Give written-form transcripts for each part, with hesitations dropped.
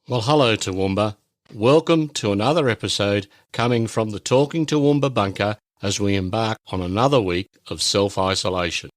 Well, hello Toowoomba. Welcome to another episode coming from the Talkin Toowoomba Bunker as we embark on another week of self-isolation.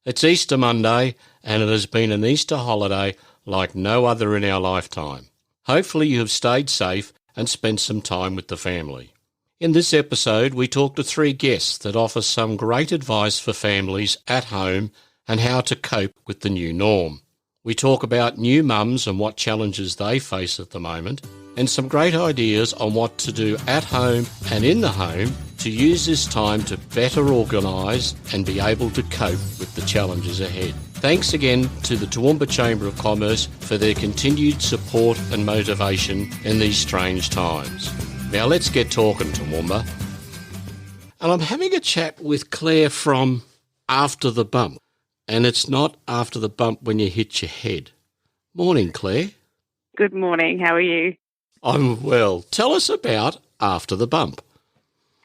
It's Easter Monday and it has been an Easter holiday like no other in our lifetime. Hopefully you have stayed safe and spent some time with the family. In this episode we talk to three guests that offer some great advice for families at home and how to cope with the new norm. We talk about new mums and what challenges they face at the moment, and some great ideas on what to do at home and in the home to use this time to better organise and be able to cope with the challenges ahead. Thanks again to the Toowoomba Chamber of Commerce for their continued support and motivation in these strange times. Now let's get talking, Toowoomba. And I'm having a chat with Claire from After the Bump. And it's not after the bump when you hit your head. Morning, Claire. Good morning. How are you? I'm well. Tell us about After the Bump.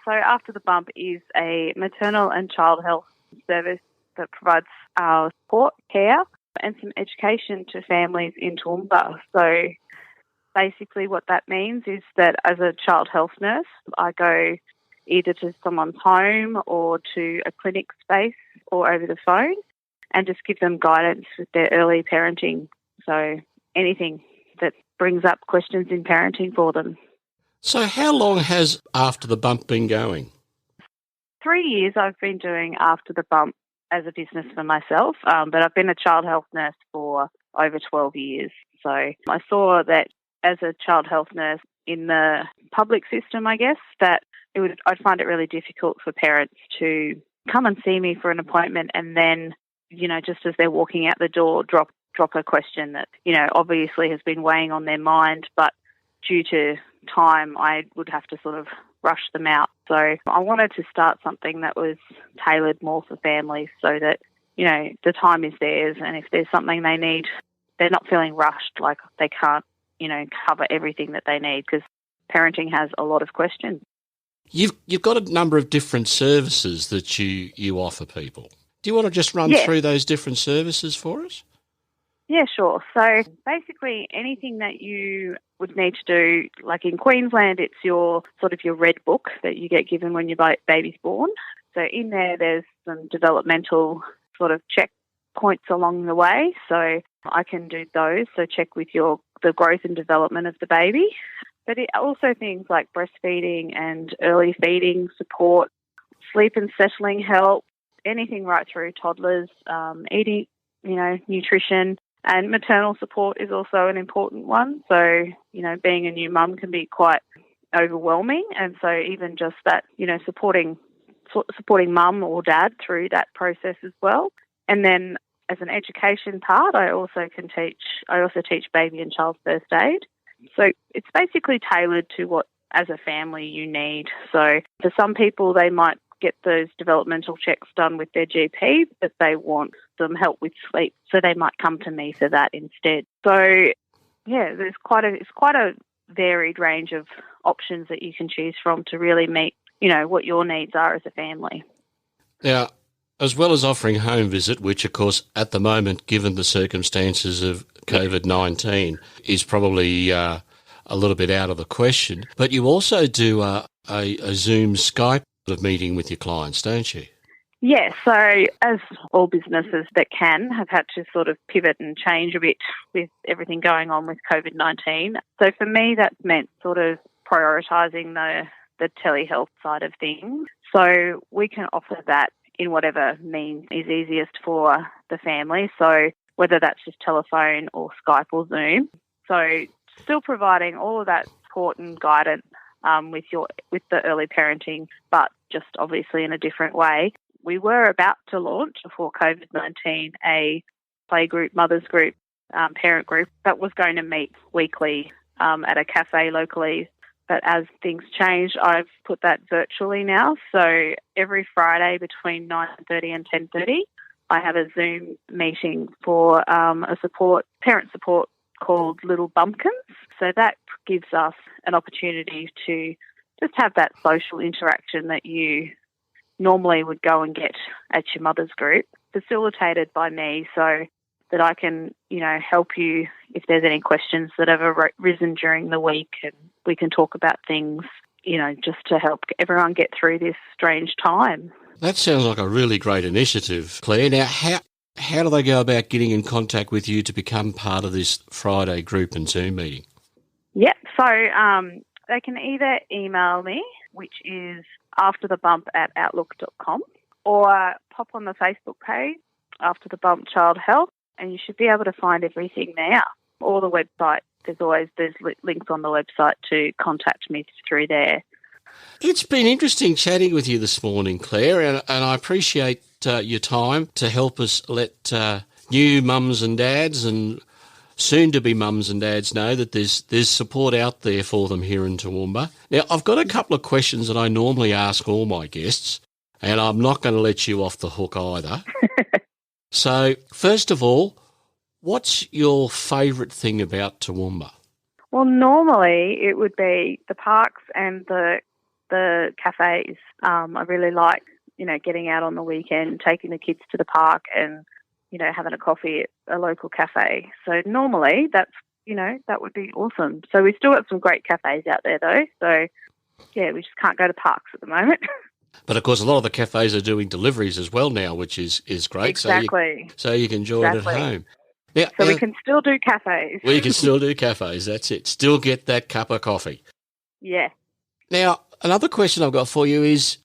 So After the Bump is a maternal and child health service that provides support, care and some education to families in Toowoomba. So basically what that means is that as a child health nurse, I go either to someone's home or to a clinic space or over the phone, and just give them guidance with their early parenting. So anything that brings up questions in parenting for them. So how long has After the Bump been going? 3 years I've been doing After the Bump as a business for myself, but I've been a child health nurse for over 12 years. So I saw that as a child health nurse in the public system, I guess, that I'd find it really difficult for parents to come and see me for an appointment and then, you know, just as they're walking out the door, drop a question that, you know, obviously has been weighing on their mind, but due to time, I would have to sort of rush them out. So I wanted to start something that was tailored more for families so that, you know, the time is theirs, and if there's something they need, they're not feeling rushed, like they can't, you know, cover everything that they need, because parenting has a lot of questions. You've got a number of different services that you offer people. Do you want to just run through those different services for us? Yeah, sure. So basically anything that you would need to do, like in Queensland, it's your red book that you get given when your baby's born. So in there's some developmental sort of check points along the way. So I can do those. So check with the growth and development of the baby. But it also things like breastfeeding and early feeding support, sleep and settling help, anything right through toddlers, eating, you know, nutrition, and maternal support is also an important one. So, you know, being a new mum can be quite overwhelming, and so even just that, you know, supporting mum or dad through that process as well. And then as an education part, I also teach baby and child first aid. So it's basically tailored to what, as a family, you need. So for some people, they might get those developmental checks done with their GP, but they want some help with sleep, so they might come to me for that instead. So, yeah, it's quite a varied range of options that you can choose from to really meet, you know, what your needs are as a family. Now, as well as offering home visit, which of course at the moment, given the circumstances of COVID-19, is probably a little bit out of the question, but you also do a Zoom Skype of meeting with your clients, don't you? Yeah, so as all businesses that have had to sort of pivot and change a bit with everything going on with COVID-19. So for me, that's meant sort of prioritising the telehealth side of things. So we can offer that in whatever means is easiest for the family. So whether that's just telephone or Skype or Zoom. So still providing all of that support and guidance with the early parenting, but just obviously in a different way. We were about to launch before COVID-19 a playgroup, mothers group, parent group that was going to meet weekly at a cafe locally. But as things changed, I've put that virtually now. So every Friday between 9:30 and 10:30, I have a Zoom meeting for a parent support called Little Bumpkins. So that gives us an opportunity to just have that social interaction that you normally would go and get at your mother's group, facilitated by me. So that I can, help you if there's any questions that have arisen during the week, and we can talk about things, just to help everyone get through this strange time. That sounds like a really great initiative, Claire. Now, how do they go about getting in contact with you to become part of this Friday group and Zoom meeting? Yep. So they can either email me, which is afterthebump@outlook.com, or pop on the Facebook page, After the Bump Child Health, and you should be able to find everything there. Or the website. There's links on the website to contact me through there. It's been interesting chatting with you this morning, Claire, and I appreciate your time to help us let new mums and dads and soon-to-be mums and dads know that there's support out there for them here in Toowoomba. Now, I've got a couple of questions that I normally ask all my guests, and I'm not going to let you off the hook either. So, first of all, what's your favourite thing about Toowoomba? Well, normally it would be the parks and the cafes. I really like, getting out on the weekend, taking the kids to the park and, having a coffee at a local cafe. So normally that's, that would be awesome. So we've still got some great cafes out there though. So, yeah, we just can't go to parks at the moment. But, of course, a lot of the cafes are doing deliveries as well now, which is great. Exactly. So you can enjoy it at home. Now, we can still do cafes. We can still do cafes, that's it. Still get that cup of coffee. Yeah. Now, another question I've got for you is,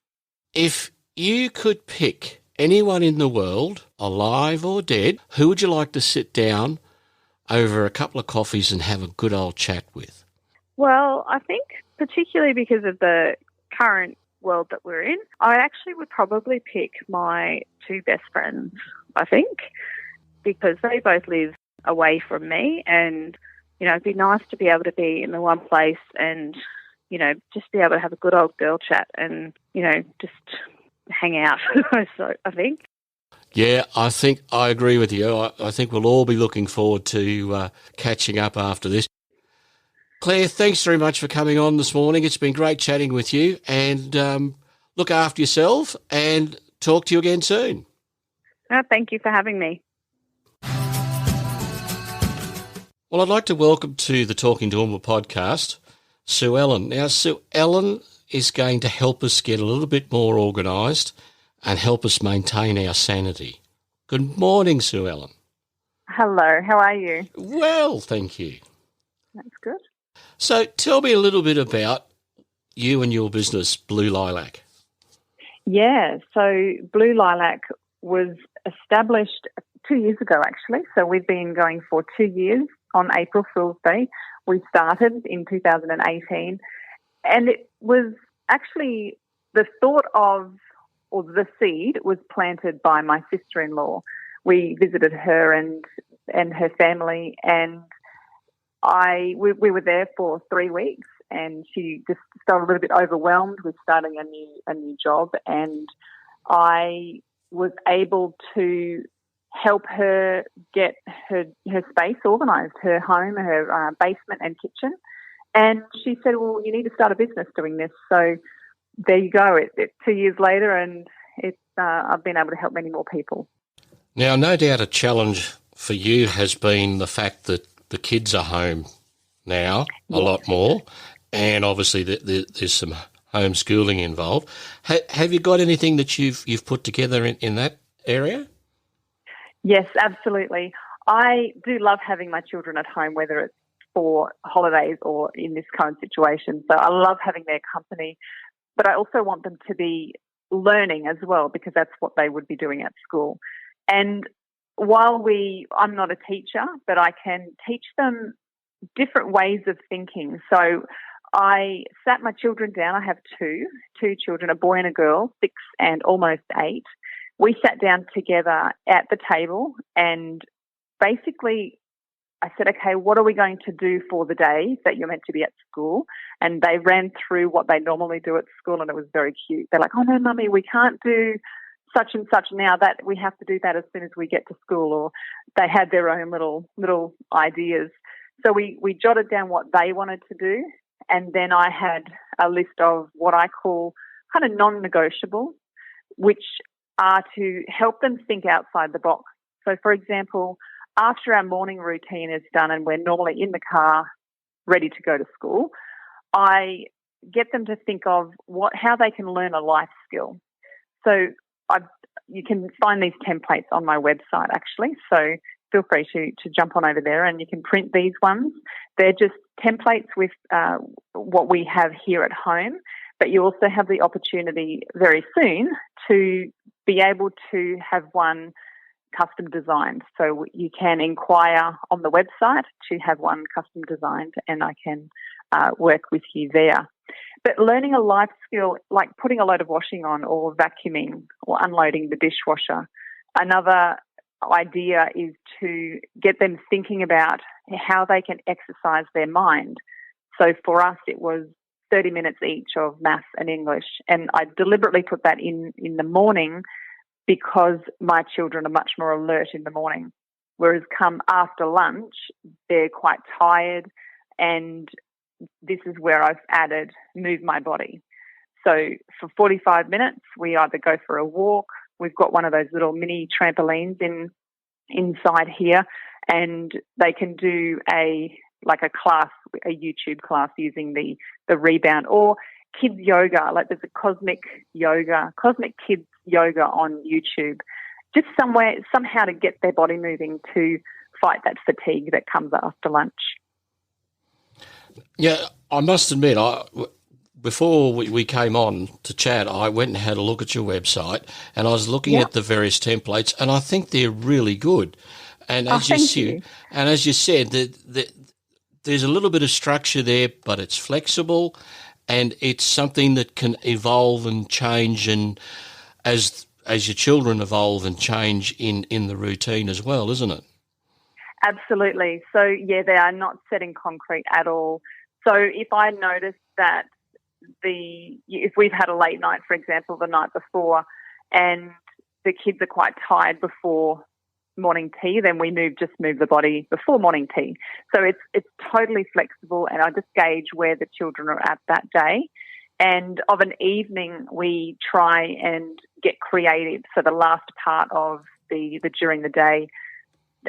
if you could pick anyone in the world, alive or dead, who would you like to sit down over a couple of coffees and have a good old chat with? Well, I think particularly because of the current world that we're in, I actually would probably pick my two best friends, I think, because they both live away from me, and, it'd be nice to be able to be in the one place and, just be able to have a good old girl chat and, just hang out, so I think. Yeah, I think I agree with you. I think we'll all be looking forward to catching up after this. Claire, thanks very much for coming on this morning. It's been great chatting with you, and look after yourself and talk to you again soon. Thank you for having me. Well, I'd like to welcome to the Talkin Toowoomba podcast, Suellen. Now, Suellen is going to help us get a little bit more organised and help us maintain our sanity. Good morning, Suellen. Hello, how are you? Well, thank you. That's good. So tell me a little bit about you and your business, Blue Lilac. Yeah, so Blue Lilac was established 2 years ago, actually. So we've been going for 2 years. On April Fool's Day, we started in 2018. And it was actually the thought of, or the seed was planted by my sister-in-law. We visited her and her family, and we were there for 3 weeks, and she just felt a little bit overwhelmed with starting a new job, and I was able to help her get her space organised, her home, her basement and kitchen. And she said, well, you need to start a business doing this. So there you go. It's 2 years later, and I've been able to help many more people. Now, no doubt a challenge for you has been the fact that the kids are home now a lot more, and obviously there's some homeschooling involved. Have you got anything that you've put together in that area? Yes, absolutely. I do love having my children at home, whether it's for holidays or in this current situation. So I love having their company, but I also want them to be learning as well, because that's what they would be doing at school. And while I'm not a teacher, but I can teach them different ways of thinking. So I sat my children down. I have two children, a boy and a girl, 6 and almost 8. We sat down together at the table, and basically I said, okay, what are we going to do for the day that you're meant to be at school? And they ran through what they normally do at school, and it was very cute. They're like, oh no, Mummy, we can't do such and such now, that we have to do that as soon as we get to school. Or they had their own little ideas. So we jotted down what they wanted to do, and then I had a list of what I call kind of non-negotiables, which are to help them think outside the box. So, for example, after our morning routine is done and we're normally in the car ready to go to school, I get them to think of how they can learn a life skill. So you can find these templates on my website, actually. So feel free to jump on over there and you can print these ones. They're just templates with what we have here at home, but you also have the opportunity very soon to be able to have one custom designed. So you can inquire on the website to have one custom designed and I can work with you there. But learning a life skill like putting a load of washing on or vacuuming or unloading the dishwasher. Another idea is to get them thinking about how they can exercise their mind. So for us, it was 30 minutes each of maths and English. And I deliberately put that in the morning because my children are much more alert in the morning. Whereas come after lunch, they're quite tired, and this is where I've added move my body. So for 45 minutes, we either go for a walk. We've got one of those little mini trampolines inside here, and they can do a YouTube class using the rebound, or kids yoga. Like there's a cosmic kids yoga on YouTube. Just somehow to get their body moving to fight that fatigue that comes after lunch. Yeah, I must admit, before we came on to chat, I went and had a look at your website, and I was looking at the various templates, and I think they're really good. And as you said, there's a little bit of structure there, but it's flexible, and it's something that can evolve and change, and as your children evolve and change in the routine as well, isn't it? Absolutely. So, yeah, they are not set in concrete at all. So if I notice that if we've had a late night, for example, the night before, and the kids are quite tired before morning tea, then we just move the body before morning tea. So it's totally flexible, and I just gauge where the children are at that day. And of an evening, we try and get creative. So the last part of the during the day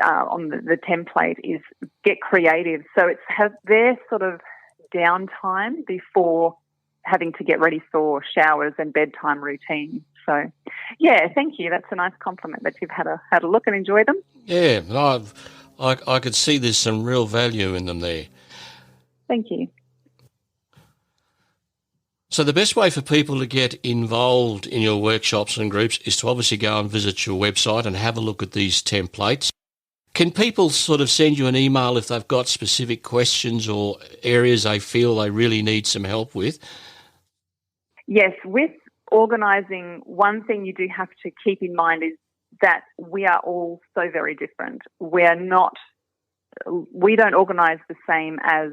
on the template is get creative. So it's have their sort of downtime before having to get ready for showers and bedtime routine. So, yeah, thank you. That's a nice compliment that you've had a look and enjoy them. Yeah, I could see there's some real value in them there. Thank you. So the best way for people to get involved in your workshops and groups is to obviously go and visit your website and have a look at these templates. Can people sort of send you an email if they've got specific questions or areas they feel they really need some help with? Yes, with organising, one thing you do have to keep in mind is that we are all so very different. We don't organise the same as,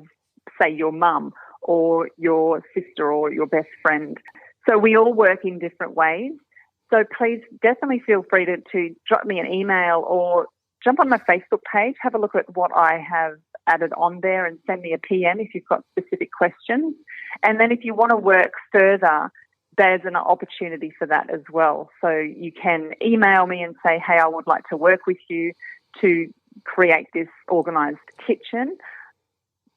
say, your mum or your sister or your best friend. So we all work in different ways. So please definitely feel free to drop me an email or jump on my Facebook page, have a look at what I have added on there and send me a PM if you've got specific questions. And then if you want to work further, there's an opportunity for that as well. So you can email me and say, hey, I would like to work with you to create this organised kitchen.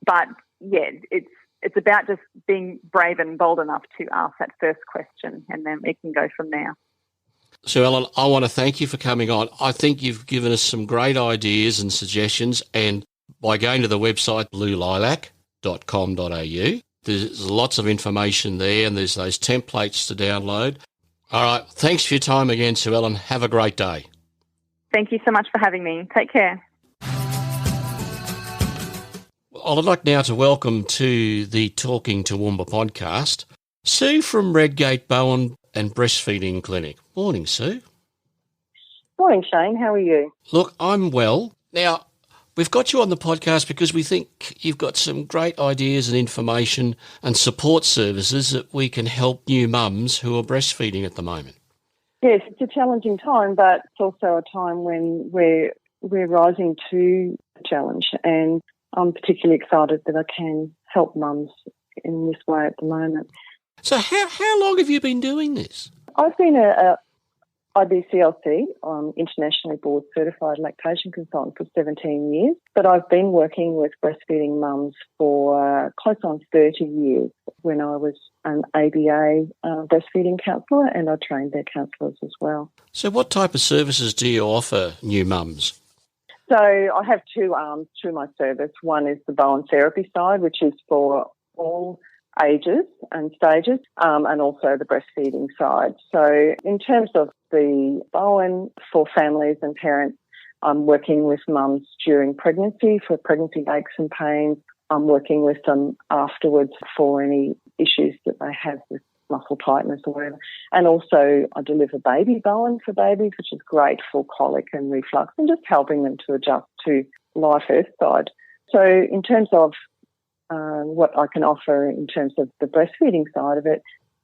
But, yeah, it's about just being brave and bold enough to ask that first question, and then it can go from there. Suellen, I want to thank you for coming on. I think you've given us some great ideas and suggestions, and by going to the website bluelilac.com.au, there's lots of information there, and there's those templates to download. All right, thanks for your time again, Suellen. Have a great day. Thank you so much for having me. Take care. I'd like now to welcome to the Talking Toowoomba podcast, Sue from Redgate Bowen and Breastfeeding Clinic. Morning, Sue. Morning, Shane. How are you? Look, I'm well. Now, we've got you on the podcast because we think you've got some great ideas and information and support services that we can help new mums who are breastfeeding at the moment. Yes, it's a challenging time, but it's also a time when we're rising to the challenge, and I'm particularly excited that I can help mums in this way at the moment. So how long have you been doing this? I've been IBCLC, I'm internationally board certified lactation consultant for 17 years, but I've been working with breastfeeding mums for close on 30 years when I was an ABA breastfeeding counsellor, and I trained their counsellors as well. So what type of services do you offer new mums? So I have two arms to my service. One is the Bowen therapy side, which is for all ages and stages, and also the breastfeeding side. So in terms of the Bowen for families and parents, I'm working with mums during pregnancy for pregnancy aches and pains. I'm working with them afterwards for any issues that they have with muscle tightness or whatever. And also I deliver baby Bowen for babies, which is great for colic and reflux and just helping them to adjust to life earthside. So in terms of what I can offer in terms of the breastfeeding side of it,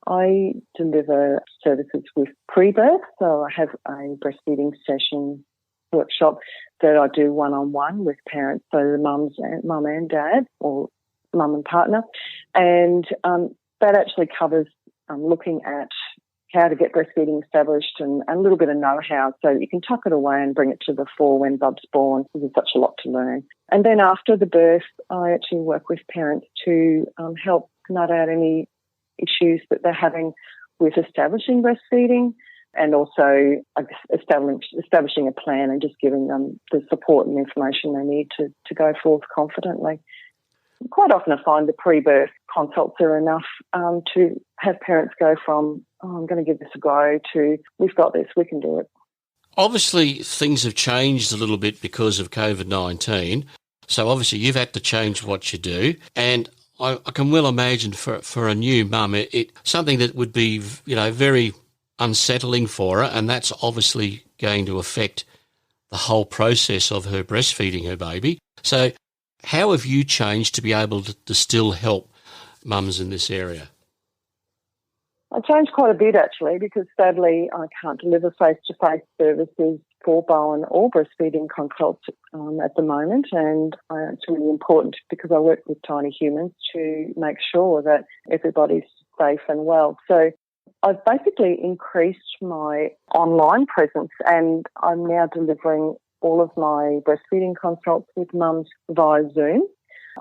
I deliver services with pre-birth. So I have a breastfeeding session workshop that I do one-on-one with parents, so the mum and dad or mum and partner. And that actually covers looking at how to get breastfeeding established and a little bit of know-how so that you can tuck it away and bring it to the fore when bub's born. There's such a lot to learn. And then after the birth, I actually work with parents to help nut out any issues that they're having with establishing breastfeeding and also establishing a plan and just giving them the support and information they need to go forth confidently. Quite often I find the pre-birth consults are enough to have parents go from, I'm going to give this a go, to we've got this, we can do it. Obviously, things have changed a little bit because of COVID-19. So obviously you've had to change what you do. And I can well imagine for a new mum, it something that would be, very unsettling for her. And that's obviously going to affect the whole process of her breastfeeding her baby. So how have you changed to be able to still help mums in this area? I changed quite a bit actually because sadly I can't deliver face-to-face services for Bowen or breastfeeding consults at the moment, and it's really important because I work with tiny humans to make sure that everybody's safe and well. So I've basically increased my online presence and I'm now delivering all of my breastfeeding consults with mums via Zoom.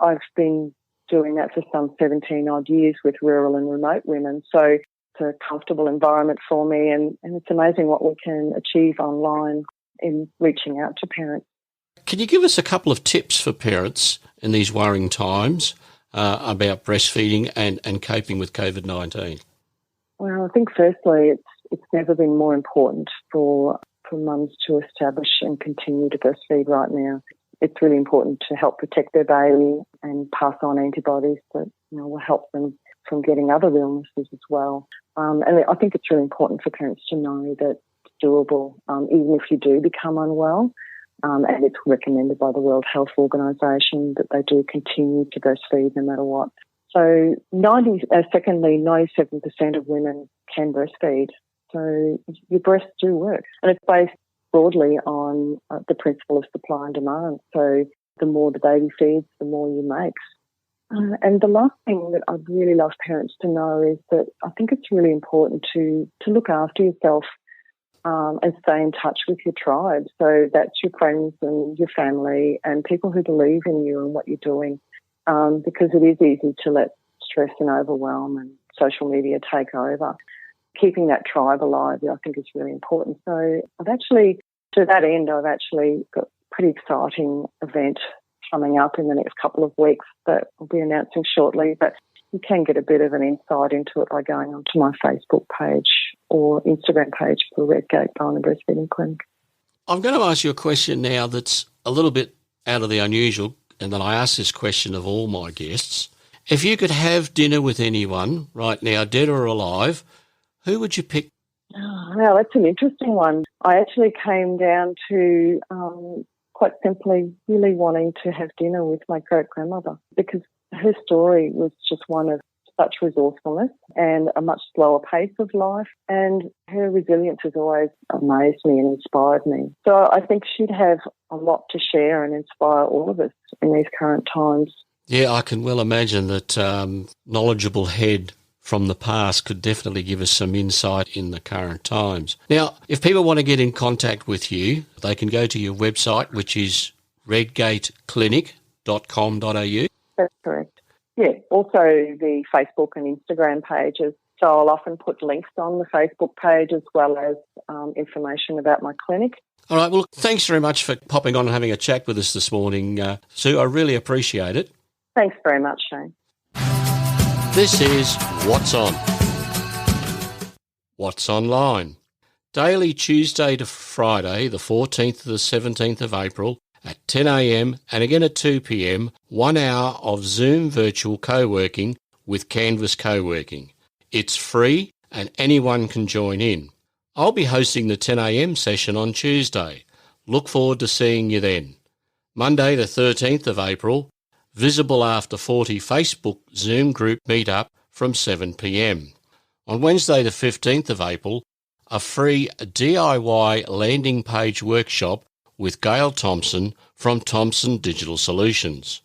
I've been doing that for some 17 odd years with rural and remote women. So it's a comfortable environment for me and it's amazing what we can achieve online in reaching out to parents. Can you give us a couple of tips for parents in these worrying times about breastfeeding and coping with COVID-19? Well, I think firstly it's never been more important for mums to establish and continue to breastfeed right now. It's really important to help protect their baby and pass on antibodies that will help them from getting other illnesses as well. And I think it's really important for parents to know that it's doable, even if you do become unwell. And it's recommended by the World Health Organisation that they do continue to breastfeed no matter what. So secondly, 97% of women can breastfeed. So your breasts do work. And it's based broadly on the principle of supply and demand. So the more the baby feeds, the more you make. And the last thing that I'd really love parents to know is that I think it's really important to look after yourself and stay in touch with your tribe. So that's your friends and your family and people who believe in you and what you're doing, because it is easy to let stress and overwhelm and social media take over. Keeping that tribe alive, I think, is really important. So to that end, I've actually got a pretty exciting event coming up in the next couple of weeks that I'll be announcing shortly. But you can get a bit of an insight into it by going onto my Facebook page or Instagram page for Redgate Bowen and Breastfeeding Clinic. I'm going to ask you a question now that's a little bit out of the unusual, and then I ask this question of all my guests. If you could have dinner with anyone right now, dead or alive, who would you pick? Oh, well, that's an interesting one. I actually came down to quite simply really wanting to have dinner with my great-grandmother because her story was just one of such resourcefulness and a much slower pace of life, and her resilience has always amazed me and inspired me. So I think she'd have a lot to share and inspire all of us in these current times. Yeah, I can well imagine that knowledgeable head from the past could definitely give us some insight in the current times. Now, if people want to get in contact with you, they can go to your website, which is redgateclinic.com.au. That's correct. Yeah, also the Facebook and Instagram pages. So I'll often put links on the Facebook page as well as information about my clinic. All right, well, thanks very much for popping on and having a chat with us this morning, Sue. I really appreciate it. Thanks very much, Shane. This is What's On. What's Online. Daily Tuesday to Friday, the 14th to the 17th of April at 10 a.m. and again at 2 p.m, 1 hour of Zoom virtual co-working with Canvas Co-working. It's free and anyone can join in. I'll be hosting the 10 a.m. session on Tuesday. Look forward to seeing you then. Monday the 13th of April, Visible After 40 Facebook Zoom group meetup from 7 p.m. On Wednesday the 15th of April, a free DIY landing page workshop with Gail Thompson from Thompson Digital Solutions.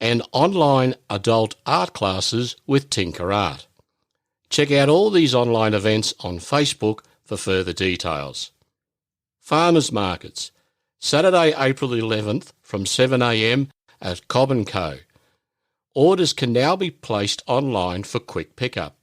And online adult art classes with Tinker Art. Check out all these online events on Facebook for further details. Farmers Markets. Saturday, April 11th from 7 a.m. at Cobb & Co. Orders can now be placed online for quick pickup.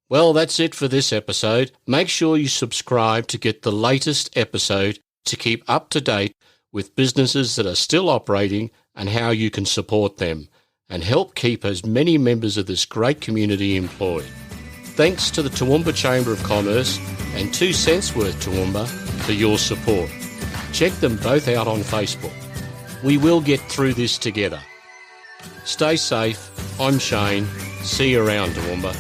Well, that's it for this episode. Make sure you subscribe to get the latest episode to keep up to date with businesses that are still operating and how you can support them and help keep as many members of this great community employed. Thanks to the Toowoomba Chamber of Commerce and 2 cents worth Toowoomba for your support. Check them both out on Facebook. We will get through this together. Stay safe. I'm Shane. See you around, Toowoomba.